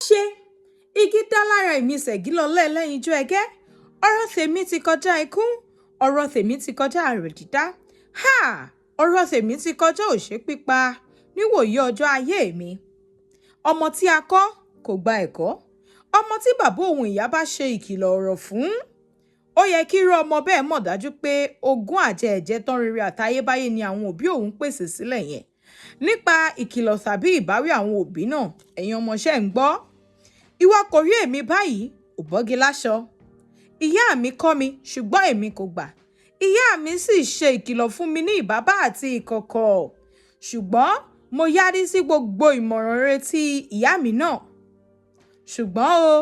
ṣe igi dá lára èmi Ṣẹ̀gilọlá ẹlẹ́yinjú ẹgẹ́. Ọ̀rọ̀ tèmi ti kọjá ikú, ọ̀rọ̀ tèmi ti kọjá àrò dídá. Ọ̀rọ̀ tèmi ti kọjá òṣè pípa níwòyí ọjọ́ ayé mi. Ọmọ tí a kọ́ kò gba ẹ̀kọ́. Ọmọ tí bàbá òun ìyá bá ṣe ìkìlọ̀ ọ̀rọ̀ fún, ó yẹ kí irú ọmọ bẹ́ẹ̀ mọ̀ dájú pé ogún àjẹ ẹ̀jẹ̀ tán rere àtayébáyé ni àwọn òbí òun pèsè sílẹ̀ yẹn. Nípa ìkìlọ̀ tàbí ìbáwí àwọn òbí náà, ẹ̀yin ọmọọṣẹ́ ń gbọ́. Ìwọ kò rí èmi báyìí, ò bọ́gi láṣọ. Ìyá mi kọ́ mi, ṣùgbọ́n èmi kò gbà. Ìyá mi sì ṣe ìkìlọ̀ fún mi ní ìbábá àti ìkọ̀kọ̀. Ṣùgbọ́n mo yárí sí gbogbo ìmọ̀ràn rere tí ìyá mi náà. Ṣùgbọ́n o,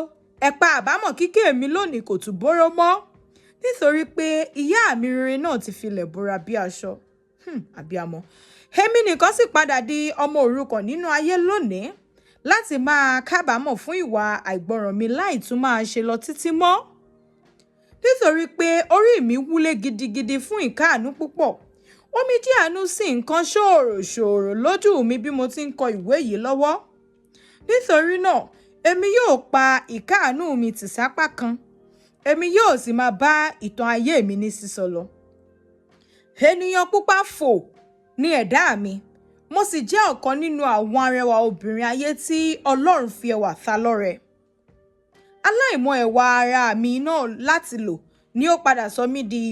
ẹ̀pà àbámọ̀ kíké mi lónìí kò tún bóró mọ́. Nítorí pé ìyá mi rere náà ti filẹ̀ bora bí aṣọ. Àbíamọ. Èmi nìkan sì padà di ọmọ òrukàn nínú ayé lónìí láti máa kábàámọ̀ fún ìwà àìgbọràn mi láì tún máa ṣe lọ títí mọ́. Nítorí pé orí mi wúlé gidigidi fún ìkáàánú púpọ̀. Omi jí àánú sì ń kan ṣòòrò lójú mi bí mo ti ń kọ ìwé yìí lọ́wọ́. Nítorí náà, èmi yóò pa ìkáàánú mi tì sápá kan. Èmi yóò sì máa bá ìtàn ayé mi ní sísọ lọ. Ènìyàn pupa fò ni ẹ̀dá mi. Mo sì jẹ́ ọ̀kan nínú àwọn arẹwà obìnrin ayé tí Ọlọ́run fi ẹwà ta lọ́rẹ. Aláìmọ̀ ẹwà ara mi náà láti lò ni ó padà sọ mí di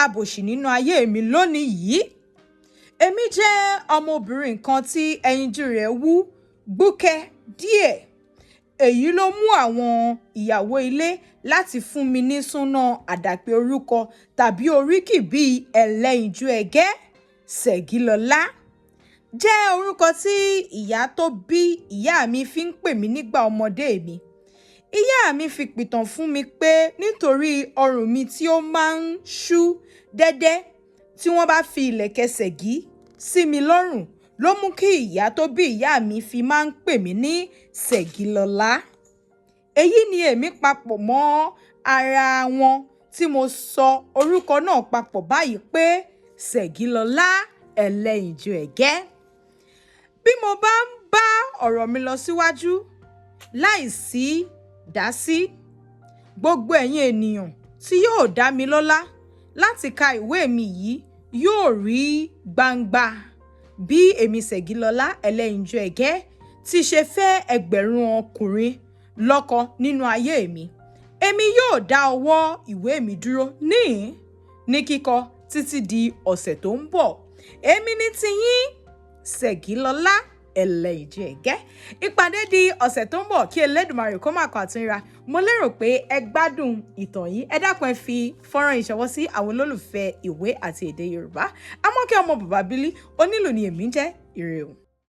abòṣì nínú ayé mi lónìí yìí. Èmi jẹ́ ọmọbìnrin kan tí ẹyinjú rẹ̀ wú gbúkẹ́ díẹ̀. Èyí ló mú àwọn ìyàwó ilé láti fún mi ní súná àdàpè orúkọ tàbí oríkì bíi ẹlẹ́yinjú ẹgẹ́. Ṣẹ̀gilọlá jẹ́ orúkọ tí ìyá tó bí ìyá mi fi ń pè mí nígbà ọmọdé mi. Ìyá mi fi pìtàn fún mi pé nítorí ọrùn mi tí ó máa ń ṣú dẹ́dẹ́ tí wọ́n bá fi ìlẹ̀kẹ̀ ṣẹ̀gí sí mi lọ́rùn ló mú kí ìyá tó bí ìyá mi fi máa ń pè mí ní Ṣẹ̀gilọlá. Èyí ni èmi papọ̀ mọ́ ara wọn tí mo sọ orúkọ náà papọ̀ báyìí pé Ṣẹ̀gilọlá ẹlẹ́yinjú ẹgẹ́. Bí mo bá ń bá ọ̀rọ̀ mi lọ síwájú láìsí dásí, gbogbo ẹ̀yin ènìyàn tí yóò dá mi lọ́lá láti ka ìwé mi yìí yóò rí gbangba bí èmi Ṣẹ̀gilọlá ẹlẹ́yinjú ẹgẹ́ ti ṣe fẹ́ ẹgbẹ̀rún ọkùnrin lọ́kọ nínú ayé mi. Èmi yóò dá ọwọ́ ìwé mi dúró ní kíkọ títí di ọ̀sẹ̀ tó ń bọ̀. Èmi ní tiyín Ṣẹ̀gilọlá ẹlẹ́yinjú ẹgẹ́. Ìpàdé di ọ̀sẹ̀ tó ń bọ̀ kí Elédùmarè kó má kọ àtúnra. Mo lérò pé ẹ gbádùn ìtàn yìí. Ẹ dákun ẹ fi fọ́nrán ìṣọwọ́ sí àwọn olólùfẹ́ ìwé àti èdè Yorùbá. Amoke ọmọ bàbá Bílí, onílù ni èmi ń jẹ́. Ire o.